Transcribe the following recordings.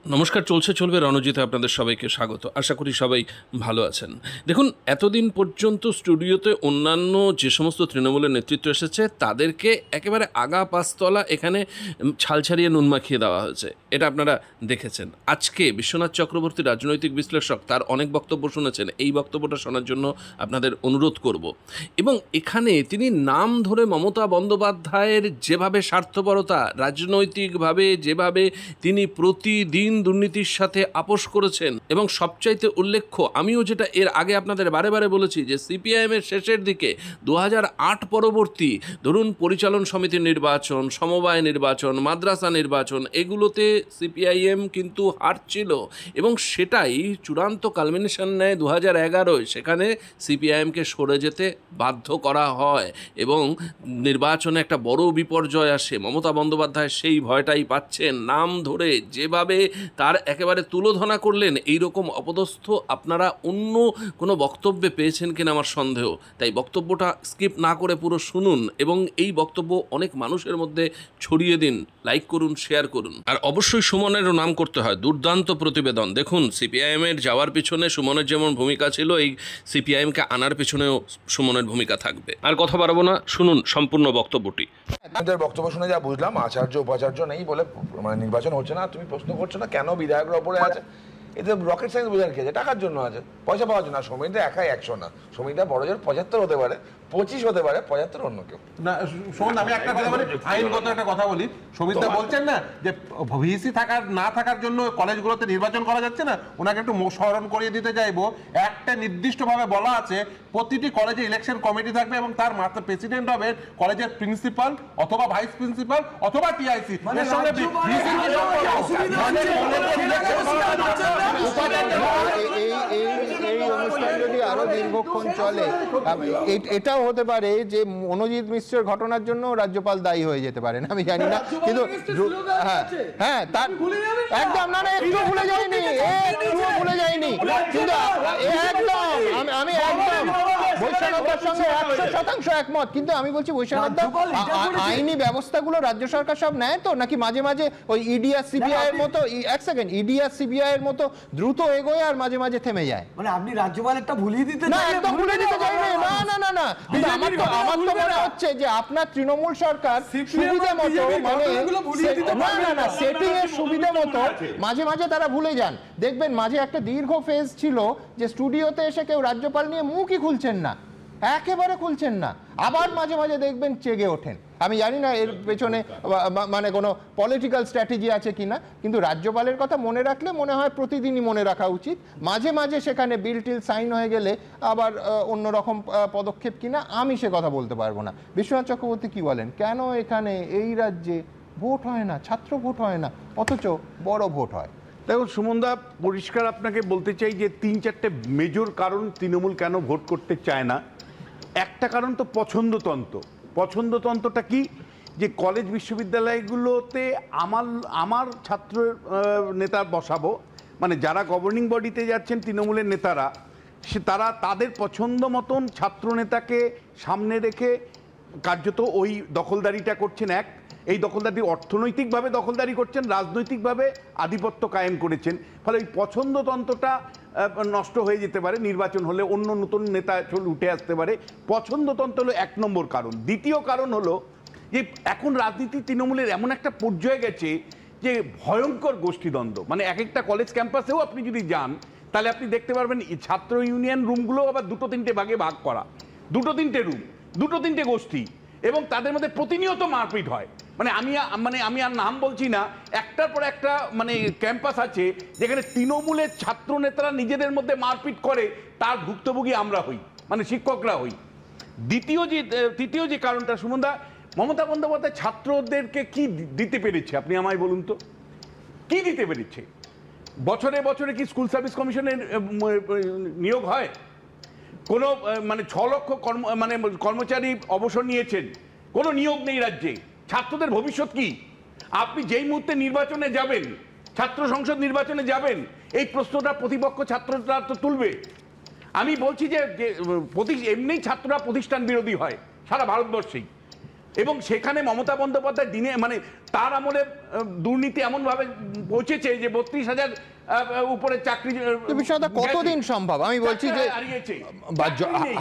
নমস্কার, চলছে চলবে রণজিতে আপনাদের সবাইকে স্বাগত। আশা করি সবাই ভালো আছেন। দেখুন, এতদিন পর্যন্ত স্টুডিওতে অন্যান্য যে সমস্ত তৃণমূলের নেতৃত্ব এসেছে তাদেরকে একেবারে আগা পাঁচতলা এখানে ছাল ছাড়িয়ে নুন মাখিয়ে দেওয়া হয়েছে, এটা আপনারা দেখেছেন। আজকে বিশ্বনাথ চক্রবর্তী রাজনৈতিক বিশ্লেষক, তার অনেক বক্তব্য শুনেছেন। এই বক্তব্যটা শোনার জন্য আপনাদের অনুরোধ করব। এবং এখানে তিনি নাম ধরে মমতা বন্দ্যোপাধ্যায়ের যেভাবে স্বার্থপরতা, রাজনৈতিকভাবে যেভাবে তিনি প্রতিদিন দুর্নীতির সাথে আপোষ করেছেন, এবং সবচাইতে উল্লেখ্য, আমিও যেটা এর আগে আপনাদের বারে বারে বলেছি, যে সিপিআইএমের শেষের দিকে 2008 পরবর্তী ধরুন পরিচালন সমিতির নির্বাচন, সমবায় নির্বাচন, মাদ্রাসা নির্বাচন, এগুলোতে সিপিআইএম কিন্তু হারছিল, এবং সেটাই চূড়ান্ত কালমিনেশন নেয় 2011-য়। সেখানে সিপিআইএমকে সরে যেতে বাধ্য করা হয় এবং নির্বাচনে একটা বড় বিপর্যয় আসে। মমতা বন্দ্যোপাধ্যায় সেই ভয়টাই পাচ্ছেন। নাম ধরে যেভাবে তার একেবারে তুলোধনা করলেন, এই রকম অপদস্থ আপনারা অন্য কোনো বক্তব্যে পেয়েছেন কিনা আমার সন্দেহ। তাই বক্তব্যটা স্কিপ না করে পুরো শুনুন, এবং এই বক্তব্য অনেক মানুষের মধ্যে ছড়িয়ে দিন। লাইক করুন, শেয়ার করুন, আর অবশ্যই সুমনেরও নাম করতে হয়। দুর্দান্ত প্রতিবেদন। দেখুন, সিপিআইএমের যাওয়ার পিছনে সুমনের যেমন ভূমিকা ছিল, এই সিপিআইএমকে আনার পিছনেও সুমনের ভূমিকা থাকবে। আর কথা বাড়াবো না, শুনুন সম্পূর্ণ বক্তব্যটি। আপনাদের বক্তব্য শুনে যা বুঝলাম, আচার্য উপাচার্য নেই বলে মানে নির্বাচন হচ্ছে না। তুমি প্রশ্ন করছো না কেন বিধায়করা ওপরে আছে? এতে রকেট সায়েন্স বোঝার কি আছে? টাকার জন্য আছে, পয়সা পাওয়ার জন্য। সমিতি একাই 100 না, সমিতিটা বড় জোর 75 হতে পারে, 25 হতে পারে, 75 অন্য কেউ না। শোন, আমি একটা কথা বলি, আইনগত একটা কথা বলি। সমিতা বলছেন না যে ভিসি থাকার না থাকার জন্য কলেজগুলোতে নির্বাচন করা যাচ্ছে না, ওনাকে একটু স্মরণ করিয়ে দিতে চাইবো। একটা নির্দিষ্টভাবে বলা আছে প্রতিটি কলেজে ইলেকশন কমিটি থাকবে এবং তার মাত্র প্রেসিডেন্ট হবে কলেজের প্রিন্সিপাল অথবা ভাইস প্রিন্সিপাল অথবা টিআইসি। এর সঙ্গে এই অনুষ্ঠান যদি আরো দীর্ঘক্ষণ চলে, এটাও হতে পারে যে মনোজিৎ মিশ্রের ঘটনার জন্য রাজ্যপাল দায়ী হয়ে যেতে পারেন, আমি জানি না। কিন্তু হ্যাঁ, তার একদম না, একটু ভুলে যায়নি, একটুও ভুলে যায়নি। কিন্তু একদম আমি একদম বৈষ্ণবদার সঙ্গে 100% একমত। কিন্তু আমি বলছি, বৈষ্ণবদা, আইনি ব্যবস্থাগুলো রাজ্য সরকার সব নেয় তো, নাকি মাঝে মাঝে ওই ইডি আর সিবিআই এর মতো, এক সেকেন্ড, ইডি আর সিবিআই এর মতো দ্রুত এগোয় আর মাঝে মাঝে থেমে যায়? মানে আপনি রাজ্যপালেরটা ভুলিয়ে দিতে না, একদম ভুলে দিতে চাইবে না, না না না। কিন্তু আমার তো মনে হচ্ছে যে আপনার তৃণমূল সরকার সুবিধা মতো, মানে না না না, সেটিং এর সুবিধা মতো মাঝে মাঝে তারা ভুলে যান। দেখবেন মাঝে একটা দীর্ঘ ফেজ ছিল যে স্টুডিওতে এসে কেউ রাজ্যপাল নিয়ে মুখই খুলছেন না, একেবারে খুলছেন না। আবার মাঝে মাঝে দেখবেন চেগে ওঠেন। আমি জানি না এর পেছনে মানে কোনো পলিটিক্যাল স্ট্র্যাটেজি আছে কিনা, কিন্তু রাজ্যপালের কথা মনে রাখলে মনে হয় প্রতিদিনই মনে রাখা উচিত। মাঝে মাঝে সেখানে বিল টিল সাইন হয়ে গেলে আবার অন্যরকম পদক্ষেপ কিনা আমি সে কথা বলতে পারবো না। বিশ্বনাথ চক্রবর্তী কি বলেন, কেন এখানে এই রাজ্যে ভোট হয় না, ছাত্র ভোট হয় না, অথচ বড় ভোট হয়? দেখুন সুমনদা, পরিষ্কার আপনাকে বলতে চাই যে 3-4টে মেজর কারণ তৃণমূল কেন ভোট করতে চায় না। একটা কারণ তো পছন্দতন্ত্র। পছন্দতন্ত্রটা কি? যে কলেজ বিশ্ববিদ্যালয়গুলোতে আমার ছাত্র নেতা বসাবো, মানে যারা গভর্নিং বডিতে যাচ্ছেন তৃণমূলের নেতারা, তারা তাদের পছন্দ মতন ছাত্র নেতাকে সামনে রেখে কার্যত ওই দখলদারিটা করছেন। এই দখলদারি অর্থনৈতিকভাবে দখলদারি করছেন, রাজনৈতিকভাবে আধিপত্য কায়েম করেছেন। ফলে এই পছন্দতন্ত্রটা নষ্ট হয়ে যেতে পারে। নির্বাচন হলে অন্য নতুন নেতা উঠে আসতে পারে। পছন্দতন্ত্র হলো 1 নম্বর কারণ। দ্বিতীয় কারণ হলো যে এখন রাজনীতি তৃণমূলের এমন একটা পর্যায়ে গেছে যে ভয়ঙ্কর গোষ্ঠীদ্বন্দ্ব। মানে এক একটা কলেজ ক্যাম্পাসেও আপনি যদি যান তাহলে আপনি দেখতে পারবেন ছাত্র ইউনিয়ন রুমগুলো আবার 2-3টে ভাগে ভাগ করা, 2-3টে রুম, 2-3টে গোষ্ঠী, এবং তাদের মধ্যে প্রতিনিয়ত মারপিট হয়। আমি আর নাম বলছি না, একটার পর একটা মানে ক্যাম্পাস আছে যেখানে তৃণমূলের ছাত্র নেতারা নিজেদের মধ্যে মারপিট করে, তার ভুক্তভোগী আমরা হই, মানে শিক্ষকরা হই। তৃতীয় যে কারণটা সুমনদা, মমতা বন্দ্যোপাধ্যায় ছাত্রদেরকে কি দিতে পেরেছে আপনি আমায় বলুন তো, কি দিতে পেরেছে? বছরে বছরে কি স্কুল সার্ভিস কমিশনের নিয়োগ হয়? কোনো মানে 6 লক্ষ কর্মচারী অবসর নিয়েছেন, কোনো নিয়োগ নেই রাজ্যে। ছাত্রদের ভবিষ্যৎ কি? আপনি যেই মুহূর্তে নির্বাচনে যাবেন, ছাত্র সংসদ নির্বাচনে যাবেন, এই প্রশ্নটা প্রতিপক্ষ ছাত্ররা তো তুলবে। আমি বলছি যে এমনি ছাত্ররা প্রতিষ্ঠান বিরোধী হয় সারা ভারতবর্ষেই। এবং সেখানে মমতা বন্দ্যোপাধ্যায় দিনে মানে তার আমলে দুর্নীতি এমনভাবে পৌঁছেছে যে 32,000 উপরে চাকরি বিষয়টা কতদিন সম্ভব? আমি বলছি যে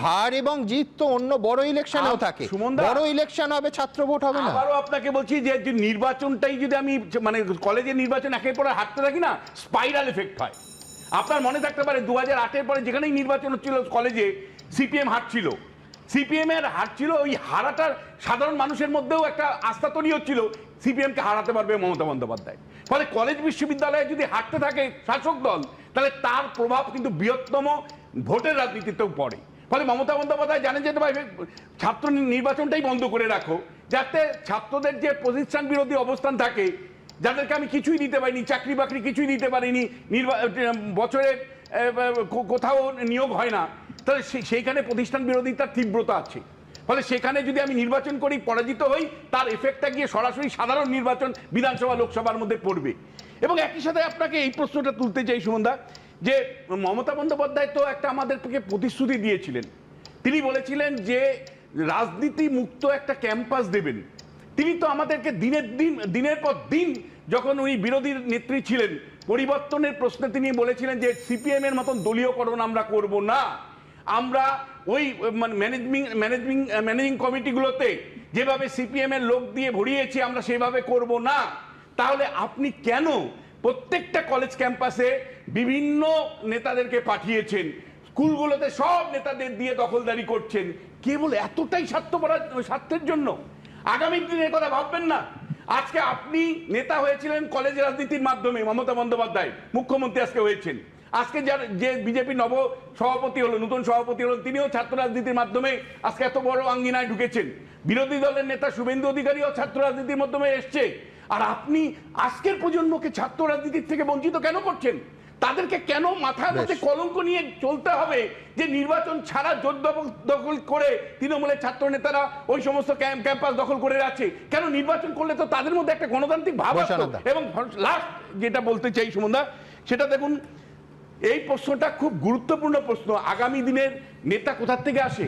হার এবং জিত তো অন্য বড় ইলেকশনেও থাকে, বড় ইলেকশন হবে, ছাত্র ভোট হবে না। আবারও আপনাকে বলছি যে নির্বাচনটাই যদি আমি মানে কলেজের নির্বাচন একের পর হাঁটতে থাকি না, স্পাইরাল এফেক্ট হয়। আপনার মনে থাকতে পারে 2008-এর পরে যেখানেই নির্বাচন হচ্ছিল কলেজে সিপিএম হারছিল, সিপিএম এর হারছিল, ওই হারাটা সাধারণ মানুষের মধ্যেও একটা আস্থা তৈরি হচ্ছিল সিপিএমকে হারাতে পারবে মমতা বন্দ্যোপাধ্যায়। ফলে কলেজ বিশ্ববিদ্যালয়ে যদি হারতে থাকে শাসক দল, তাহলে তার প্রভাব কিন্তু বৃহত্তম ভোটের রাজনীতিতেও পড়ে। ফলে মমতা বন্দ্যোপাধ্যায় জানেন যে ভাই ছাত্র নির্বাচনটাই বন্ধ করে রাখো, যাতে ছাত্রদের যে প্রতিষ্ঠান বিরোধী অবস্থান থাকে, যাদেরকে আমি কিছুই দিতে পারিনি, চাকরি বাকরি কিছুই দিতে পারিনি, বছরে কোথাও নিয়োগ হয় না, তাহলে সেইখানে প্রতিষ্ঠান বিরোধিতার তীব্রতা আছে। ফলে সেখানে যদি আমি নির্বাচন করি, পরাজিত হই, তার এফেক্টটা গিয়ে সরাসরি সাধারণ নির্বাচন বিধানসভা লোকসভার মধ্যে পড়বে। এবং একই সাথে আপনাকে এই প্রশ্নটা তুলতে চাই সুমনদা, যে মমতা বন্দ্যোপাধ্যায় তো একটা আমাদেরকে প্রতিশ্রুতি দিয়েছিলেন। তিনি বলেছিলেন যে রাজনীতি মুক্ত একটা ক্যাম্পাস দেবেন। তিনি তো আমাদেরকে দিনের পর দিন, যখন উনি বিরোধী নেত্রী ছিলেন, পরিবর্তনের প্রশ্নে তিনি বলেছিলেন যে সিপিএম এর মতন দলীয়করণ আমরা করব না, আমরা ওই ম্যানেজিং কমিটিগুলোতে যেভাবে সিপিএম এর লোক দিয়ে ভরিয়েছি আমরা সেভাবে করব না। তাহলে আপনি কেন প্রত্যেকটা কলেজ ক্যাম্পাসে বিভিন্ন নেতাদেরকে পাঠিয়েছেন, স্কুলগুলোতে সব নেতাদের দিয়ে দখলদারি করছেন, কেবল এতটাই স্বার্থের জন্য? আগামী দিনের কথা ভাববেন না? আজকে আপনি নেতা হয়েছিলেন কলেজ রাজনীতির মাধ্যমে, মমতা বন্দ্যোপাধ্যায় মুখ্যমন্ত্রী আজকে হয়েছেন। আজকে যে বিজেপি নব সভাপতি হলো, নতুন সভাপতি হলো, তিনিও ছাত্র রাজনীতির মাধ্যমে আজকে এত বড় আঙ্গিনায় ঢুকেছেন। বিরোধী দলের নেতা শুভেন্দু অধিকারীও ছাত্র রাজনীতির মাধ্যমে এসছে। আর আপনি আজকের প্রজন্মকে ছাত্র রাজনীতির থেকে বঞ্চিত কেন করছেন? তাদেরকে কেন মাথার মধ্যে কলঙ্ক নিয়ে চলতে হবে যে নির্বাচন ছাড়া জোর দখল করে তৃণমূলের ছাত্র নেতারা ওই সমস্ত ক্যাম্পাস দখল করে আছে? কেন নির্বাচন করলে তো তাদের মধ্যে একটা গণতান্ত্রিক ভাব আসতো। এবং লাস্ট যেটা বলতে চাই সুমনদা, সেটা দেখুন, এই প্রশ্নটা খুব গুরুত্বপূর্ণ প্রশ্ন। আগামী দিনের নেতা কোথা থেকে আসে?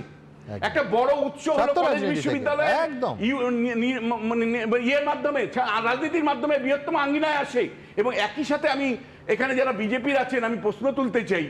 একটা বড় উৎস হলো কলেজ বিশ্ববিদ্যালয়, ইয়ের মাধ্যমে, রাজনীতির মাধ্যমে বৃহত্তম আঙ্গিনায় আসে। এবং একই সাথে আমি এখানে যারা বিজেপির আছেন, আমি প্রশ্ন তুলতে চাই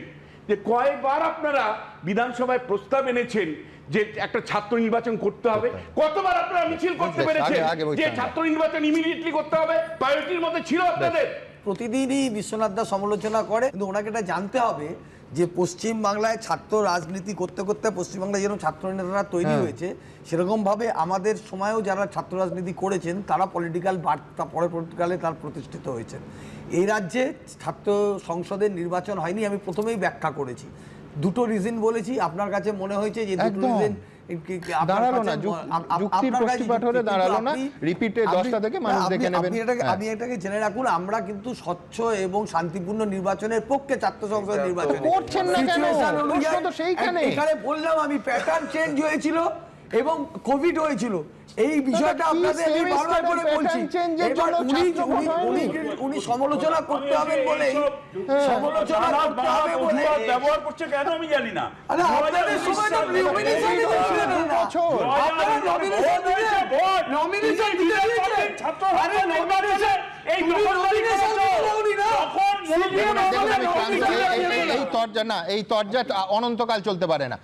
যে কয়বার আপনারা বিধানসভায় প্রস্তাব এনেছেন যে একটা ছাত্র নির্বাচন করতে হবে? কতবার আপনারা মিছিল করতে পেরেছেন যে ছাত্র নির্বাচন ইমিডিয়েটলি করতে হবে? প্রায়োরিটির মধ্যে ছিল আপনাদের? প্রতিদিনই বিশ্বনাথ দা সমালোচনা করে, কিন্তু ওনাকে এটা জানতে হবে যে পশ্চিম বাংলায় ছাত্র রাজনীতি করতে করতে পশ্চিমবাংলায় যেরকম ছাত্র নেতারা তৈরি হয়েছে, সেরকমভাবে আমাদের সময়েও যারা ছাত্র রাজনীতি করেছেন তারা পলিটিক্যাল বার্তা পরবর্তীকালে তার প্রতিষ্ঠিত হয়েছেন। এই রাজ্যে ছাত্র সংসদের নির্বাচন হয়নি, আমি প্রথমেই ব্যাখ্যা করেছি। দুটো রিজন বলেছি, আপনার কাছে মনে হয়েছে যে দুটো রিজন আপনি এটাকে জেনে রাখুন, আমরা কিন্তু স্বচ্ছ এবং শান্তিপূর্ণ নির্বাচনের পক্ষে ছাত্র সংসদ নির্বাচন করছেন না কেন? এখানে বললাম আমি, প্যাটার্ন চেঞ্জ হয়েছিল এবং কোভিড হয়েছিল, এই বিষয়টা আপনাদের আমি বারবার করে বলছি। এবার উনি সমালোচনা করতে হবে বলে সমালোচনা করতে হবে বলে ব্যবহার করছে কেন আমি জানি না। আরে আপনাদের সময় তো নমিনেশন দিয়েছিলেন না, আপনারা নমিনেশন দিয়েছিলেন, ছাত্র আরে নমিনেশন এই নমিনেশন দিলেনই না, তখন এই তরজা অনন্তকাল চলতে পারে না।